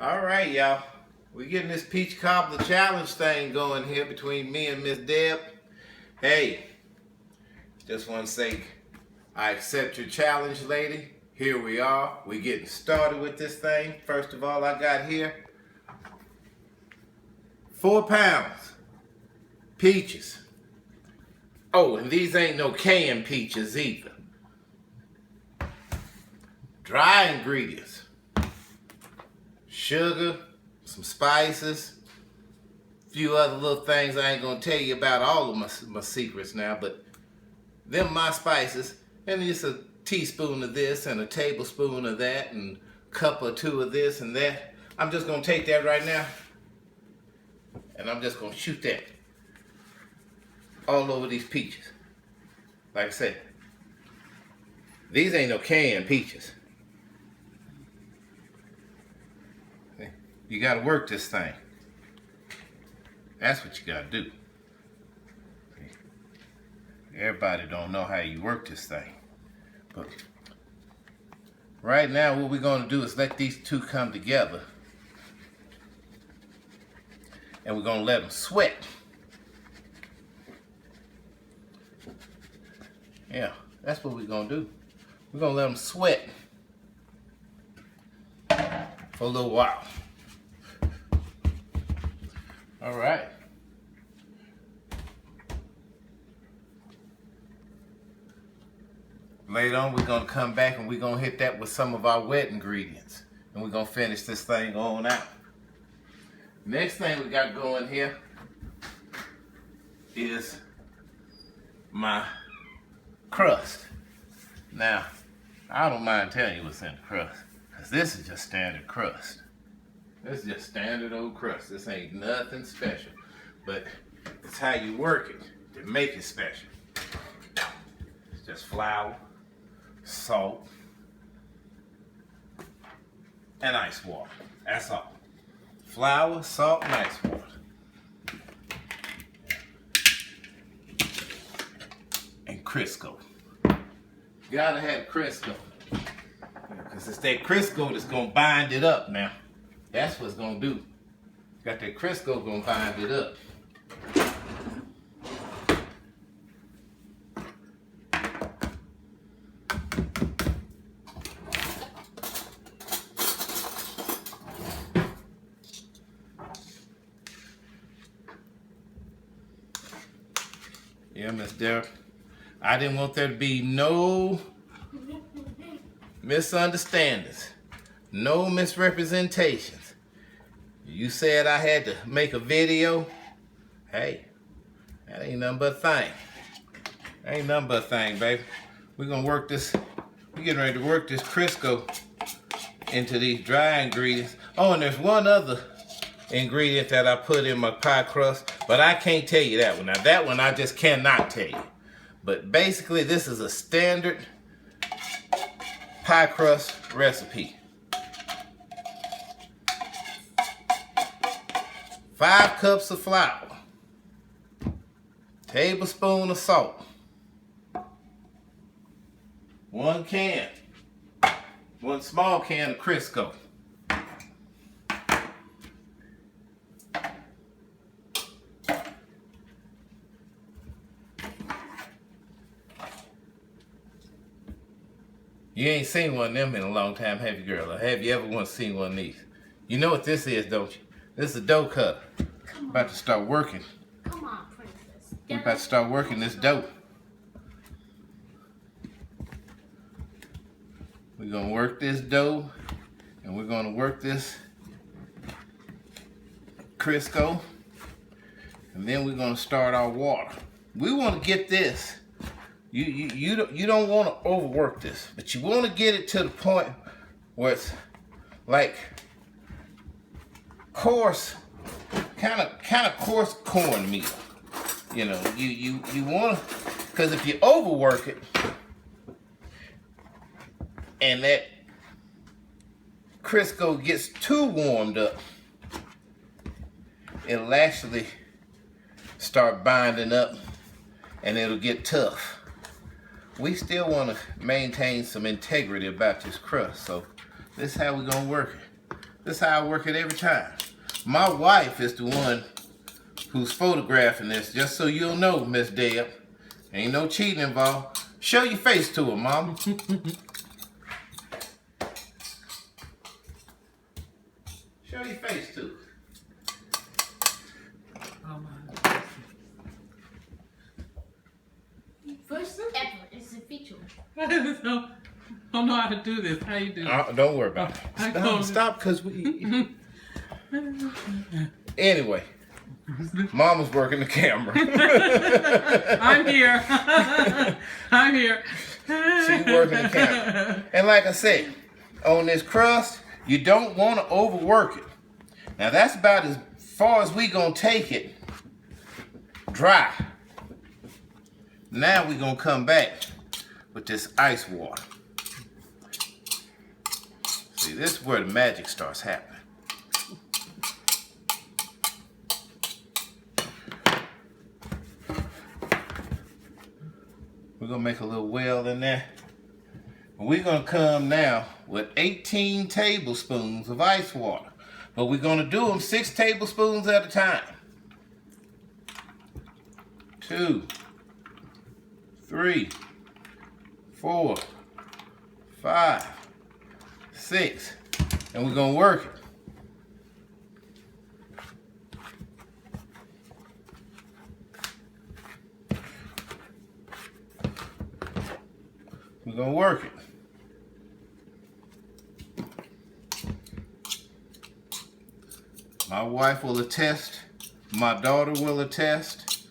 All right, y'all. We're getting this peach cobbler challenge thing going here between me and Miss Deb. Hey, just want to say I accept your challenge, lady. Here we are. We're getting started with this thing. First of all, I got here 4 pounds peaches. Oh, and these ain't no canned peaches either. Dry ingredients. Sugar, some spices, a few other little things I ain't gonna tell you about all of my secrets now, but them my spices, and just a teaspoon of this and a tablespoon of that and a cup or two of this and that. I'm just gonna take that right now and I'm just gonna shoot that all over these peaches. Like I said, these ain't no canned peaches. You gotta work this thing. That's what you gotta do. Everybody don't know how you work this thing. But right now what we're gonna do is let these two come together. And we're gonna let them sweat. Yeah, that's what we're gonna do. We're gonna let them sweat for a little while. All right. Later on, we're gonna come back and we're gonna hit that with some of our wet ingredients. And we're gonna finish this thing on out. Next thing we got going here is my crust. Now, I don't mind telling you what's in the crust, because this is just standard crust. This is just standard old crust. This ain't nothing special. But it's how you work it to make it special. It's just flour, salt, and ice water. That's all. Flour, salt, and ice water. And Crisco. You gotta have Crisco. Because it's that Crisco that's gonna bind it up now. That's what's gonna do. Got that Crisco gonna bind it up. Yeah, Miss Daryl. I didn't want there to be no misunderstandings, no misrepresentations. You said I had to make a video. Hey, that ain't nothing but a thing. That ain't nothing but a thing, baby. We're gonna work this. We're getting ready to work this Crisco into these dry ingredients. Oh, and there's one other ingredient that I put in my pie crust, but I can't tell you that one. Now that one I just cannot tell you. But basically this is a standard pie crust recipe. 5 cups of flour, tablespoon of salt, 1 small can of Crisco, you ain't seen one of them in a long time, have you, girl? Or have you ever once seen one of these? You know what this is, don't you? This is a dough cutter. I'm about to start working. Come on, princess. I'm about to start working this dough. We're gonna work this dough, and we're gonna work this Crisco, and then we're gonna start our water. We want to get this. You don't want to overwork this, but you want to get it to the point where it's like coarse, kind of coarse cornmeal. You know, you want to, because if you overwork it and that Crisco gets too warmed up, it'll actually start binding up and it'll get tough. We still want to maintain some integrity about this crust, so this is how we're gonna work it. This is how I work it every time. My wife is the one who's photographing this, just so you'll know, Miss Deb. Ain't no cheating involved. Show your face to her, Mama. Show your face to her. Oh my. First ever, it's a feature. I don't know how to do this. How you do it? Don't worry about it. Stop, because we... Anyway, Mama's working the camera. I'm here. I'm here. She's working the camera. And like I said, on this crust, you don't want to overwork it. Now that's about as far as we gonna take it dry. Now we're gonna come back with this ice water. See, this is where the magic starts happening. We're gonna make a little well in there. We're gonna come now with 18 tablespoons of ice water. But we're gonna do them 6 tablespoons at a time. 2, 3, 4, 5, 6. And we're gonna work it. We're gonna work it. My wife will attest, my daughter will attest,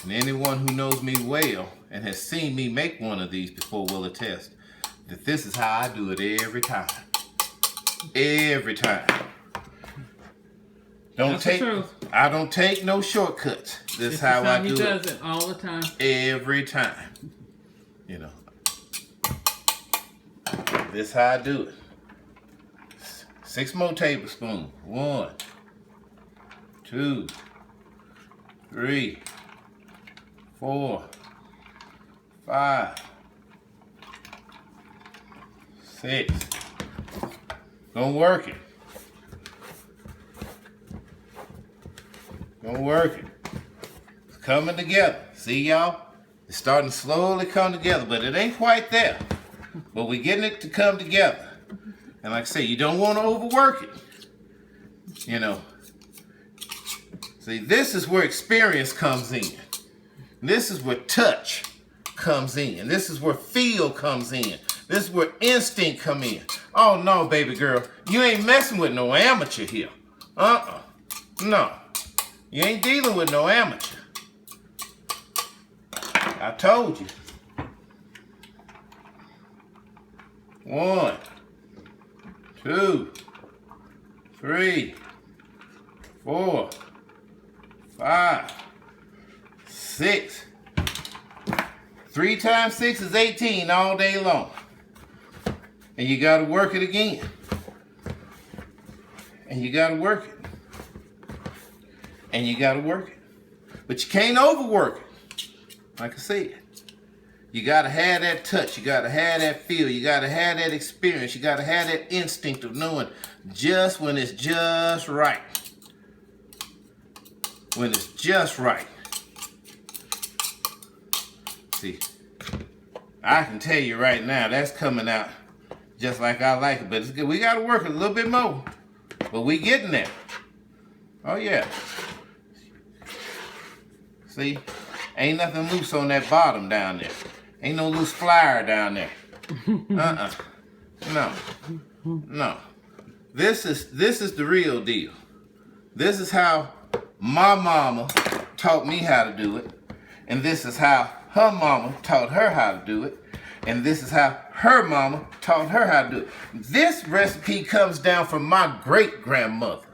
and anyone who knows me well and has seen me make one of these before will attest that this is how I do it every time. Every time. That's the truth. I don't take no shortcuts. This is how I do it. He does it all the time. Every time. You know. This is how I do it. 6 more tablespoons. 1, 2, 3, 4, 5, 6. Gonna work it. Gonna work it. It's coming together. See, y'all? It's starting to slowly come together, but it ain't quite there. But we're getting it to come together. And like I say, you don't want to overwork it. You know. See, this is where experience comes in. This is where touch comes in. This is where feel comes in. This is where instinct come in. Oh, no, baby girl. You ain't messing with no amateur here. No. You ain't dealing with no amateur. I told you. 1, 2, 3, 4, 5, 6. 3 times 6 is 18 all day long. And you gotta work it again. And you gotta work it. And you gotta work it. But you can't overwork it. Like I said. You gotta have that touch. You gotta have that feel. You gotta have that experience. You gotta have that instinct of knowing just when it's just right. When it's just right. See, I can tell you right now, that's coming out just like I like it. But it's good. We gotta work a little bit more. But we getting there. Oh yeah. See, ain't nothing loose on that bottom down there. Ain't no loose flyer down there. No. This is the real deal. This is how my mama taught me how to do it. And this is how her mama taught her how to do it. And this is how her mama taught her how to do it. This recipe comes down from my great-grandmother.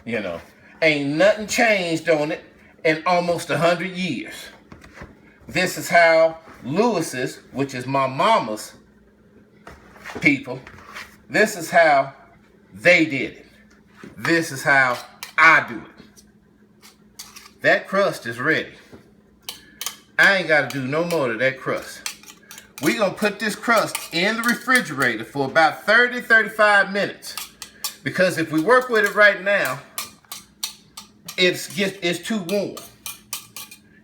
You know, ain't nothing changed on it in almost 100 years. This is how Lewis's, which is my mama's people, this is how they did it. This is how I do it. That crust is ready. I ain't got to do no more to that crust. We're going to put this crust in the refrigerator for about 30-35 minutes. Because if we work with it right now, it's too warm.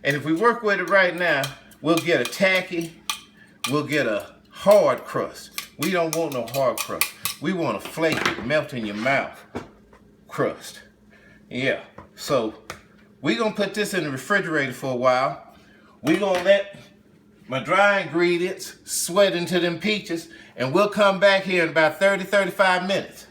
And if we work with it right now, we'll get a tacky, we'll get a hard crust. We don't want no hard crust. We want a flaky, melt in your mouth crust. Yeah, so we're gonna put this in the refrigerator for a while. We're gonna let my dry ingredients sweat into them peaches, and we'll come back here in about 30, 35 minutes.